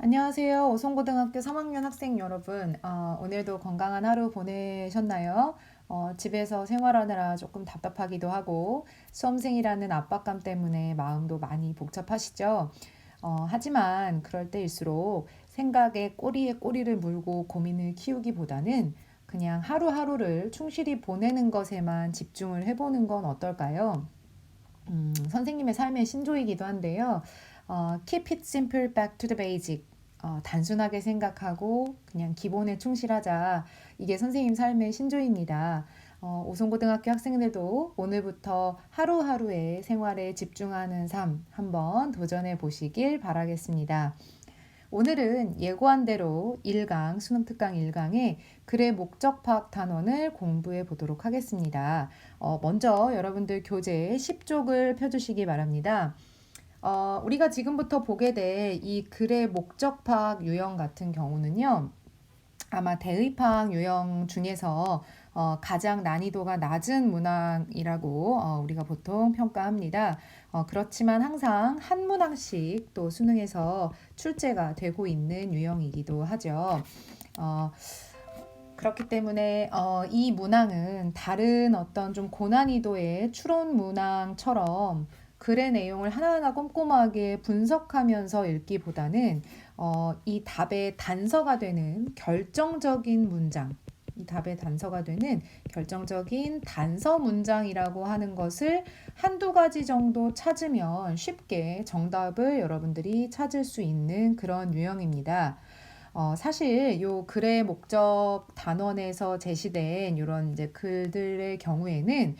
안녕하세요. 오송고등학교 3학년 학생 여러분. 오늘도 건강한 하루 보내셨나요? 집에서 생활하느라 조금 답답하기도 하고 수험생이라는 압박감 때문에 마음도 많이 복잡하시죠? 하지만 그럴 때일수록 생각에 꼬리에 꼬리를 물고 고민을 키우기보다는 그냥 하루하루를 충실히 보내는 것에만 집중을 해보는 건 어떨까요? 선생님의 삶의 신조이기도 한데요. Keep it simple, back to the basic. 단순하게 생각하고 그냥 기본에 충실하자. 이게 선생님 삶의 신조입니다. 오송고등학교 학생들도 오늘부터 하루하루의 생활에 집중하는 삶 한번 도전해 보시길 바라겠습니다. 오늘은 예고한 대로 1강, 수능특강 1강의 글의 목적 파악 단원을 공부해 보도록 하겠습니다. 먼저 여러분들 교재 10쪽을 펴주시기 바랍니다. 우리가 지금부터 보게 될 이 글의 목적 파악 유형 같은 경우는요. 아마 대의파악 유형 중에서 가장 난이도가 낮은 문항이라고 우리가 보통 평가합니다. 그렇지만 항상 한 문항씩 또 수능에서 출제가 되고 있는 유형이기도 하죠. 그렇기 때문에 이 문항은 다른 어떤 좀 고난이도의 추론 문항처럼 글의 내용을 하나하나 꼼꼼하게 분석하면서 읽기보다는 이 답의 단서가 되는 결정적인 문장, 이 답의 단서가 되는 결정적인 단서 문장이라고 하는 것을 한두 가지 정도 찾으면 쉽게 정답을 여러분들이 찾을 수 있는 그런 유형입니다. 사실 요 글의 목적 단원에서 제시된 이런 이제 글들의 경우에는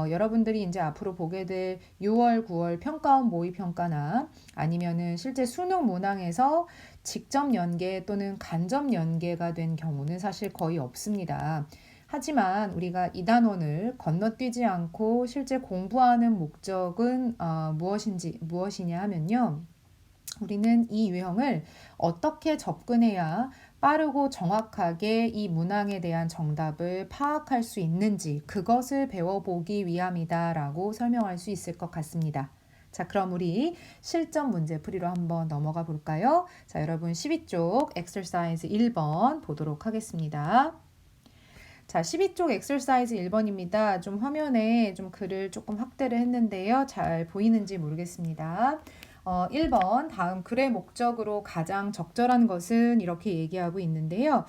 여러분들이 이제 앞으로 보게 될 6월, 9월 평가원 모의 평가나 아니면은 실제 수능 문항에서 직접 연계 또는 간접 연계가 된 경우는 사실 거의 없습니다. 하지만 우리가 이 단원을 건너뛰지 않고 실제 공부하는 목적은 무엇이냐 하면요. 우리는 이 유형을 어떻게 접근해야 빠르고 정확하게 이 문항에 대한 정답을 파악할 수 있는지 그것을 배워보기 위함이다라고 설명할 수 있을 것 같습니다. 자, 그럼 우리 실전 문제 풀이로 한번 넘어가 볼까요? 자, 여러분 12쪽 exercise 1번 보도록 하겠습니다. 자, 12쪽 exercise 1번입니다. 좀 화면에 좀 글을 조금 확대를 했는데요. 잘 보이는지 모르겠습니다. 1번 다음 글의 목적으로 가장 적절한 것은 이렇게 얘기하고 있는데요.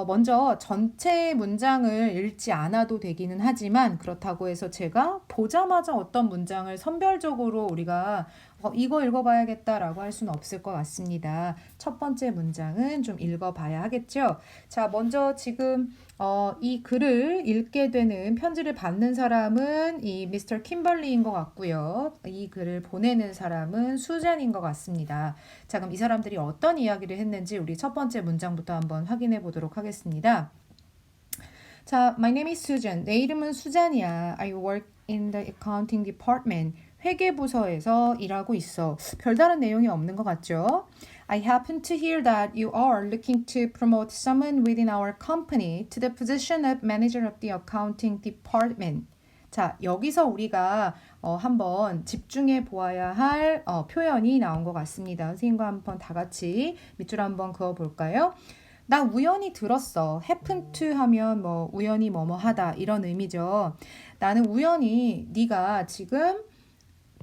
먼저 전체 문장을 읽지 않아도 되기는 하지만 그렇다고 해서 제가 보자마자 어떤 문장을 선별적으로 우리가 이거 읽어봐야겠다라고 할 수는 없을 것 같습니다. 첫 번째 문장은 좀 읽어봐야 하겠죠. 자, 먼저 지금 이 글을 읽게 되는 편지를 받는 사람은 이 미스터 킴벌리인 것 같고요. 이 글을 보내는 사람은 수잔인 것 같습니다. 자, 그럼 이 사람들이 어떤 이야기를 했는지 우리 첫 번째 문장부터 한번 확인해 보도록 하겠습니다. 자, my name is Susan. 내 이름은 수잔이야. I work in the accounting department. 회계부서에서 일하고 있어. 별다른 내용이 없는 것 같죠? I happen to hear that you are looking to promote someone within our company to the position of manager of the accounting department. 자, 여기서 우리가 한번 집중해 보아야 할 표현이 나온 것 같습니다. 선생님과 한번 다 같이 밑줄 한번 그어 볼까요? 나 우연히 들었어. happen to 하면 뭐 우연히 뭐뭐 하다 이런 의미죠. 나는 우연히 네가 지금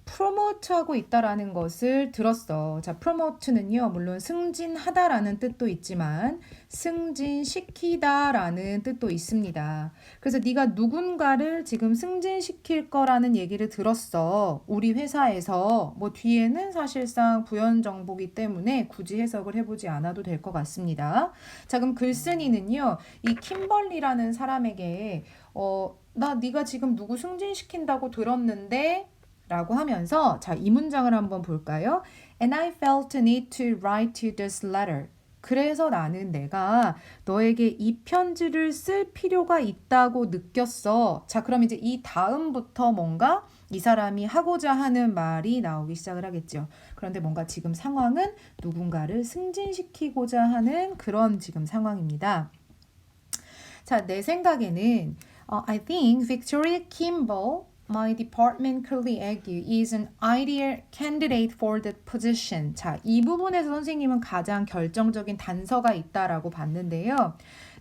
프로모트하고 있다라는 것을 들었어. 자, 프로모트는요, 물론 승진하다라는 뜻도 있지만 승진시키다라는 뜻도 있습니다. 그래서 네가 누군가를 지금 승진시킬 거라는 얘기를 들었어. 우리 회사에서 뭐 뒤에는 사실상 부연 정보기 때문에 굳이 해석을 해보지 않아도 될 것 같습니다. 자, 그럼 글쓴이는요, 이 킴벌리라는 사람에게 나 네가 지금 누구 승진시킨다고 들었는데 라고 하면서 자, 이 문장을 한번 볼까요? And I felt a need to write you this letter. 그래서 나는 내가 너에게 이 편지를 쓸 필요가 있다고 느꼈어. 자, 그럼 이제 이 다음부터 뭔가 이 사람이 하고자 하는 말이 나오기 시작을 하겠죠. 그런데 뭔가 지금 상황은 누군가를 승진시키고자 하는 그런 지금 상황입니다. 자, 내 생각에는 I think Victoria Kimball My department colleague is an ideal candidate for the position. 자, 이 부분에서 선생님은 가장 결정적인 단서가 있다라고 봤는데요.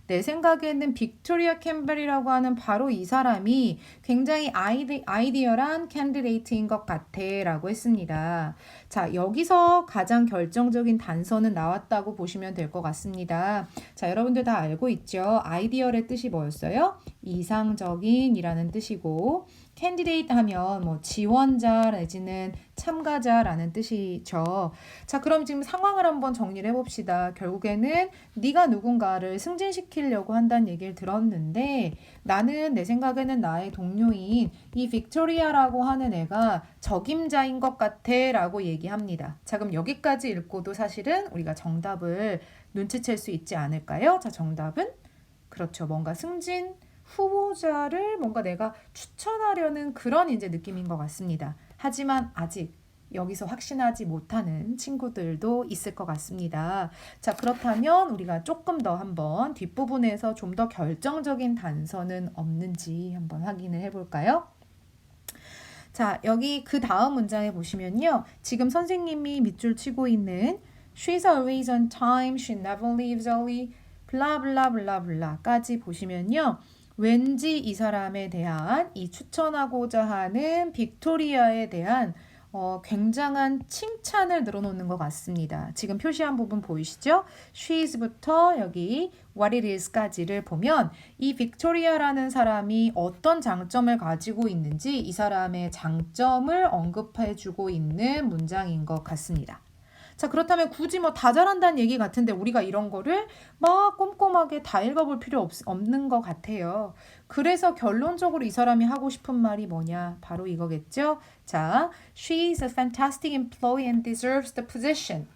내 생각에는 빅토리아 캠벨이라고 하는 바로 이 사람이 굉장히 아이디어란 캔디데이트인 것 같아 라고 했습니다. 자, 여기서 가장 결정적인 단서는 나왔다고 보시면 될 것 같습니다. 자, 여러분들 다 알고 있죠? 아이디어의 뜻이 뭐였어요? 이상적인 이라는 뜻이고 캔디데이트 하면 뭐 지원자 내지는 참가자라는 뜻이죠. 자, 그럼 지금 상황을 한번 정리를 해봅시다. 결국에는 네가 누군가를 승진시키려고 한다는 얘기를 들었는데 나는 내 생각에는 나의 동료인 이 빅토리아라고 하는 애가 적임자인 것 같아 라고 얘기합니다. 자, 그럼 여기까지 읽고도 사실은 우리가 정답을 눈치챌 수 있지 않을까요? 자, 정답은 그렇죠. 뭔가 승진 후보자를 뭔가 내가 추천하려는 그런 이제 느낌인 것 같습니다. 하지만 아직 여기서 확신하지 못하는 친구들도 있을 것 같습니다. 자, 그렇다면 우리가 조금 더 한번 뒷부분에서 좀 더 결정적인 단서는 없는지 한번 확인을 해볼까요? 자, 여기 그 다음 문장에 보시면요. 지금 선생님이 밑줄 치고 있는 She's always on time, she never leaves early, 블라블라블라블라까지 보시면요. 왠지 이 사람에 대한 이 추천하고자 하는 빅토리아에 대한 굉장한 칭찬을 늘어놓는 것 같습니다. 지금 표시한 부분 보이시죠? she's부터 여기 what it is까지를 보면 이 빅토리아라는 사람이 어떤 장점을 가지고 있는지 이 사람의 장점을 언급해주고 있는 문장인 것 같습니다. 자, 그렇다면 굳이 뭐 다 잘한다는 얘기 같은데 우리가 이런 거를 막 꼼꼼하게 다 읽어볼 필요 없는 것 같아요. 그래서 결론적으로 이 사람이 하고 싶은 말이 뭐냐? 바로 이거겠죠? 자, she is a fantastic employee and deserves the position.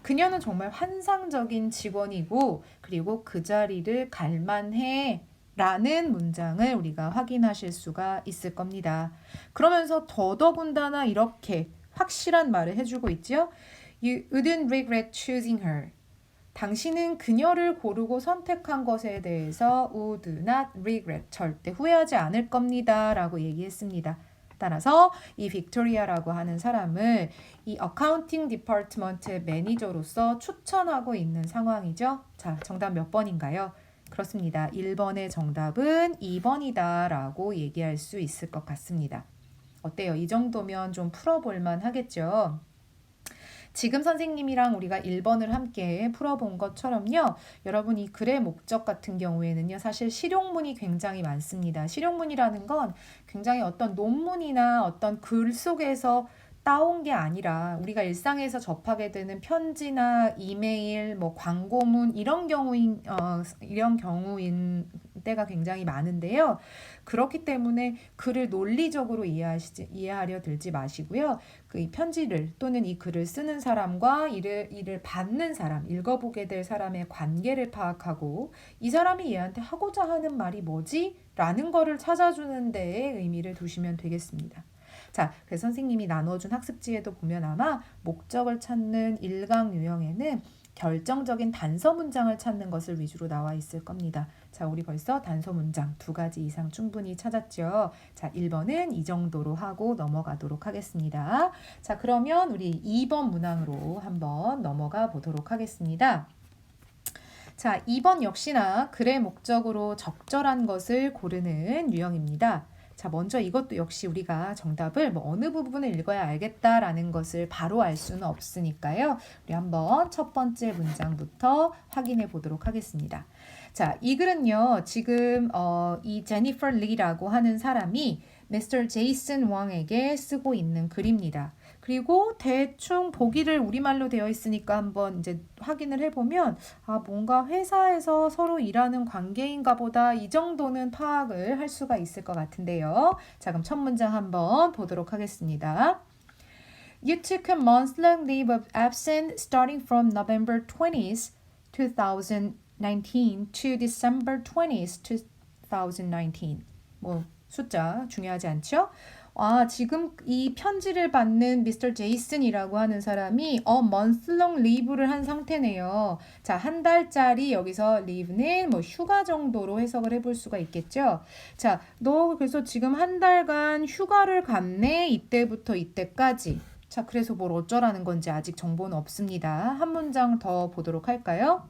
그녀는 정말 환상적인 직원이고 그리고 그 자리를 갈만해 라는 문장을 우리가 확인하실 수가 있을 겁니다. 그러면서 더더군다나 이렇게 확실한 말을 해주고 있죠? You wouldn't regret choosing her. 당신은 그녀를 고르고 선택한 것에 대해서 would not regret, 절대 후회하지 않을 겁니다 라고 얘기했습니다. 따라서 이 빅토리아라고 하는 사람을 이 어카운팅 디파트먼트의 매니저로서 추천하고 있는 상황이죠. 자, 정답 몇 번인가요? 그렇습니다. 1번의 정답은 2번이다 라고 얘기할 수 있을 것 같습니다. 어때요? 이 정도면 좀 풀어볼 하겠죠? 지금 선생님이랑 우리가 1번을 함께 풀어본 것처럼요. 여러분 이 글의 목적 같은 경우에는요. 사실 실용문이 굉장히 많습니다. 실용문이라는 건 굉장히 어떤 논문이나 어떤 글 속에서 따온 게 아니라 우리가 일상에서 접하게 되는 편지나 이메일, 뭐 광고문 이런 경우인 때가 굉장히 많은데요. 그렇기 때문에 글을 논리적으로 이해하려 들지 마시고요. 그 편지를 또는 이 글을 쓰는 사람과 이를 받는 사람, 읽어보게 될 사람의 관계를 파악하고 이 사람이 얘한테 하고자 하는 말이 뭐지? 라는 거를 찾아주는 데에 의미를 두시면 되겠습니다. 자, 그래서 선생님이 나눠준 학습지에도 보면 아마 목적을 찾는 1강 유형에는 결정적인 단서 문장을 찾는 것을 위주로 나와 있을 겁니다. 자, 우리 벌써 단서 문장 2가지 이상 충분히 찾았죠. 자, 1번은 이 정도로 하고 넘어가도록 하겠습니다. 자, 그러면 우리 2번 문항으로 한번 넘어가 보도록 하겠습니다. 자, 2번 역시나 글의 목적으로 적절한 것을 고르는 유형입니다. 자, 먼저 이것도 역시 우리가 정답을 뭐 어느 부분을 읽어야 알겠다라는 것을 바로 알 수는 없으니까요. 우리 한번 첫 번째 문장부터 확인해 보도록 하겠습니다. 자, 이 글은요. 지금 이 제니퍼 리라고 하는 사람이 Mr. 제이슨 왕에게 쓰고 있는 글입니다. 그리고 대충 보기를 우리말로 되어 있으니까 한번 이제 확인을 해보면 뭔가 회사에서 서로 일하는 관계인가 보다 이 정도는 파악을 할 수가 있을 것 같은데요. 자, 그럼 첫 문장 한번 보도록 하겠습니다. You took a month-long leave of absence starting from November 20th, 2019 to December 20th, 2019. 뭐 숫자 중요하지 않죠? 지금 이 편지를 받는 미스터 제이슨이라고 하는 사람이 month-long leave를 한 상태네요. 자, 한 달짜리 여기서 leave는 뭐 휴가 정도로 해석을 해볼 수가 있겠죠. 자, 너 그래서 지금 한 달간 휴가를 갔네. 이때부터 이때까지. 자, 그래서 뭘 어쩌라는 건지 아직 정보는 없습니다. 한 문장 더 보도록 할까요?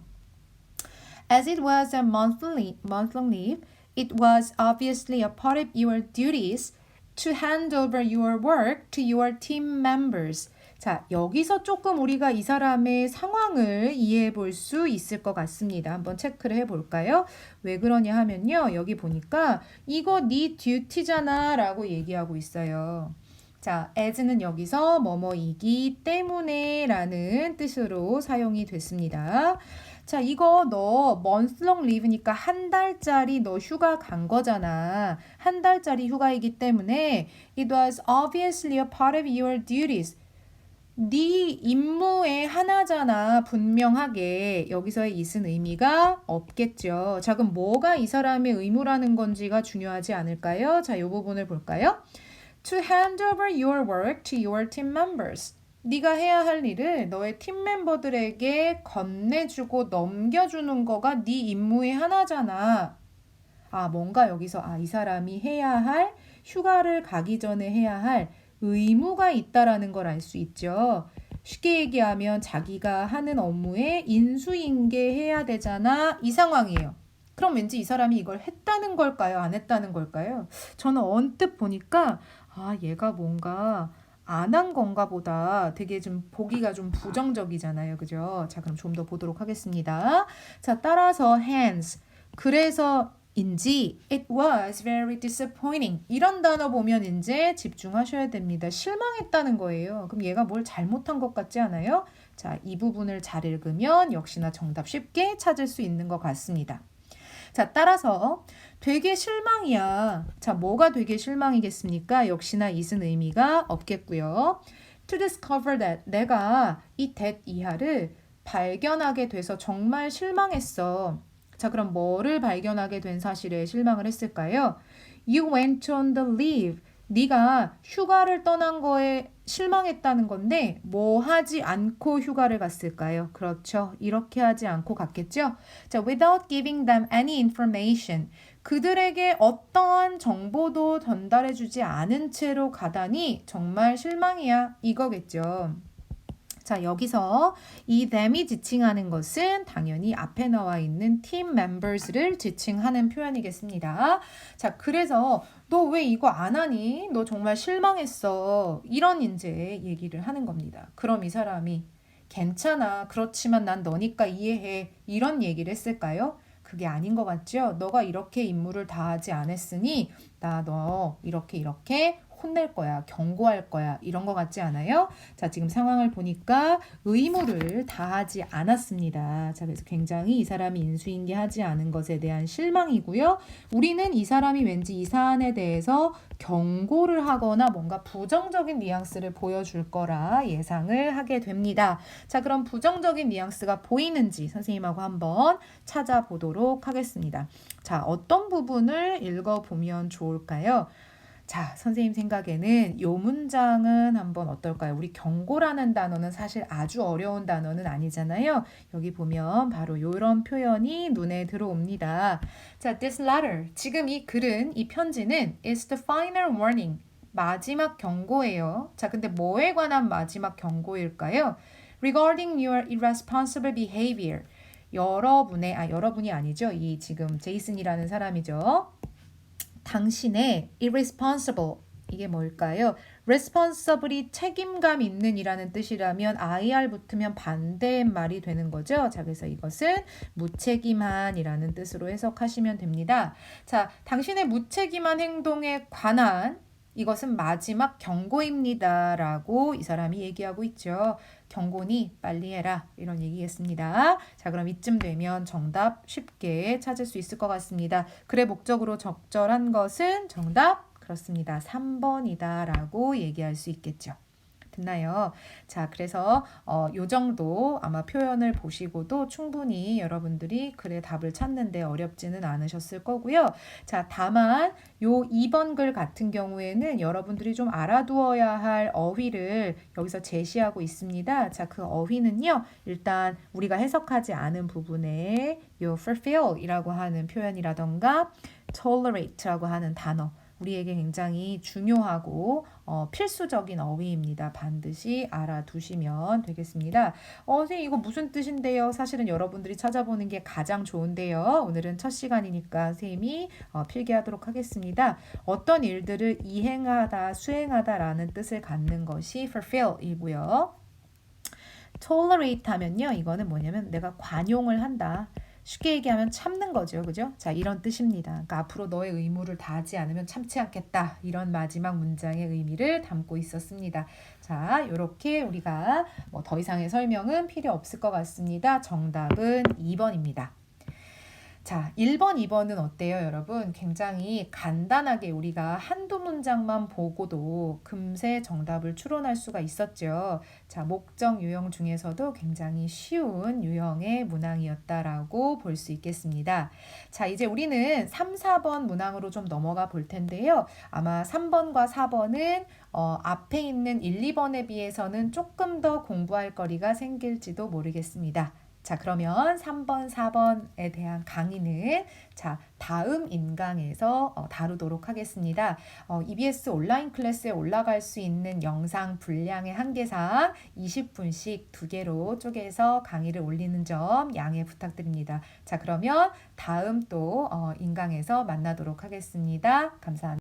As it was a month-long leave, it was obviously a part of your duties to hand over your work to your team members. 자, 여기서 조금 우리가 이 사람의 상황을 이해해 볼 수 있을 것 같습니다. 한번 체크를 해 볼까요? 왜 그러냐 하면요. 여기 보니까 이거 네 듀티잖아 라고 얘기하고 있어요. 자, as는 여기서 뭐뭐이기 때문에 라는 뜻으로 사용이 됐습니다. 자, 이거 너 month-long leave니까 한 달짜리 너 휴가 간 거잖아. 한 달짜리 휴가이기 때문에 it was obviously a part of your duties. 네 임무의 하나잖아. 분명하게 여기서의 it은 의미가 없겠죠. 자, 그럼 뭐가 이 사람의 의무라는 건지가 중요하지 않을까요? 자, 이 부분을 볼까요? To hand over your work to your team members. 네가 해야 할 일을 너의 팀 멤버들에게 건네주고 넘겨주는 거가 네 임무의 하나잖아. 뭔가 여기서 이 사람이 해야 할 휴가를 가기 전에 해야 할 의무가 있다라는 걸 알 수 있죠. 쉽게 얘기하면 자기가 하는 업무에 인수인계해야 되잖아. 이 상황이에요. 그럼 왠지 이 사람이 이걸 했다는 걸까요? 안 했다는 걸까요? 저는 언뜻 보니까 얘가 뭔가 안 한 건가 보다. 되게 좀 보기가 좀 부정적이잖아요. 그죠? 자, 그럼 좀 더 보도록 하겠습니다. 자, 따라서 hands. 그래서인지 it was very disappointing. 이런 단어 보면 이제 집중하셔야 됩니다. 실망했다는 거예요. 그럼 얘가 뭘 잘못한 것 같지 않아요? 자, 이 부분을 잘 읽으면 역시나 정답 쉽게 찾을 수 있는 것 같습니다. 자, 따라서 되게 실망이야. 자, 뭐가 되게 실망이겠습니까? 역시나 it은 의미가 없겠고요. To discover that 내가 이 that 이하를 발견하게 돼서 정말 실망했어. 자, 그럼 뭐를 발견하게 된 사실에 실망을 했을까요? You went on the leave. 네가 휴가를 떠난 거에 실망했다는 건데 뭐 하지 않고 휴가를 갔을까요? 그렇죠. 이렇게 하지 않고 갔겠죠? 자, without giving them any information. 그들에게 어떠한 정보도 전달해주지 않은 채로 가다니 정말 실망이야. 이거겠죠. 자, 여기서 이 them이 지칭하는 것은 당연히 앞에 나와 있는 team members를 지칭하는 표현이겠습니다. 자, 그래서 너 왜 이거 안 하니? 너 정말 실망했어. 이런 이제 얘기를 하는 겁니다. 그럼 이 사람이 괜찮아. 그렇지만 난 너니까 이해해. 이런 얘기를 했을까요? 그게 아닌 것 같죠? 너가 이렇게 임무를 다하지 않았으니 나 너 이렇게 혼낼 거야, 경고할 거야 이런 거 같지 않아요? 자, 지금 상황을 보니까 의무를 다하지 않았습니다. 자, 그래서 굉장히 이 사람이 인수인계하지 않은 것에 대한 실망이고요. 우리는 이 사람이 왠지 이 사안에 대해서 경고를 하거나 뭔가 부정적인 뉘앙스를 보여줄 거라 예상을 하게 됩니다. 자, 그럼 부정적인 뉘앙스가 보이는지 선생님하고 한번 찾아보도록 하겠습니다. 자, 어떤 부분을 읽어보면 좋을까요? 자, 선생님 생각에는 이 문장은 한번 어떨까요? 우리 경고라는 단어는 사실 아주 어려운 단어는 아니잖아요. 여기 보면 바로 이런 표현이 눈에 들어옵니다. 자, this letter. 지금 이 글은, 이 편지는 is the final warning. 마지막 경고예요. 자, 근데 뭐에 관한 마지막 경고일까요? Regarding your irresponsible behavior. 여러분이 아니죠. 이 지금 제이슨이라는 사람이죠. 당신의 irresponsible 이게 뭘까요? responsible이 책임감 있는 이라는 뜻이라면 ir 붙으면 반대의 말이 되는 거죠. 자, 그래서 이것은 무책임한 이라는 뜻으로 해석하시면 됩니다. 자, 당신의 무책임한 행동에 관한 이것은 마지막 경고입니다. 라고 이 사람이 얘기하고 있죠. 경고니 빨리 해라. 이런 얘기겠습니다. 자, 그럼 이쯤 되면 정답 쉽게 찾을 수 있을 것 같습니다. 글의 목적으로 적절한 것은 정답 그렇습니다. 3번이다 라고 얘기할 수 있겠죠. 됐나요? 자, 그래서 요 정도 아마 표현을 보시고도 충분히 여러분들이 글의 답을 찾는데 어렵지는 않으셨을 거고요. 자, 다만 요 2번 글 같은 경우에는 여러분들이 좀 알아두어야 할 어휘를 여기서 제시하고 있습니다. 자, 그 어휘는요. 일단 우리가 해석하지 않은 부분에 요 fulfill이라고 하는 표현이라던가 tolerate라고 하는 단어 우리에게 굉장히 중요하고 필수적인 어휘입니다. 반드시 알아두시면 되겠습니다. 선생님 이거 무슨 뜻인데요? 사실은 여러분들이 찾아보는 게 가장 좋은데요. 오늘은 첫 시간이니까 선생님이 필기하도록 하겠습니다. 어떤 일들을 이행하다, 수행하다라는 뜻을 갖는 것이 fulfill이고요. tolerate 하면요. 이거는 뭐냐면 내가 관용을 한다. 쉽게 얘기하면 참는 거죠. 그죠? 자, 이런 뜻입니다. 그러니까 앞으로 너의 의무를 다하지 않으면 참지 않겠다. 이런 마지막 문장의 의미를 담고 있었습니다. 자, 이렇게 우리가 뭐 더 이상의 설명은 필요 없을 것 같습니다. 정답은 2번입니다. 자, 1번, 2번은 어때요, 여러분? 굉장히 간단하게 우리가 한두 문장만 보고도 금세 정답을 추론할 수가 있었죠. 자, 목적 유형 중에서도 굉장히 쉬운 유형의 문항이었다라고 볼 수 있겠습니다. 자, 이제 우리는 3, 4번 문항으로 좀 넘어가 볼 텐데요. 아마 3번과 4번은 앞에 있는 1, 2번에 비해서는 조금 더 공부할 거리가 생길지도 모르겠습니다. 자, 그러면 3번, 4번에 대한 강의는 자, 다음 인강에서 다루도록 하겠습니다. EBS 온라인 클래스에 올라갈 수 있는 영상 분량의 한계상 20분씩 2개로 쪼개서 강의를 올리는 점 양해 부탁드립니다. 자, 그러면 다음 또 인강에서 만나도록 하겠습니다. 감사합니다.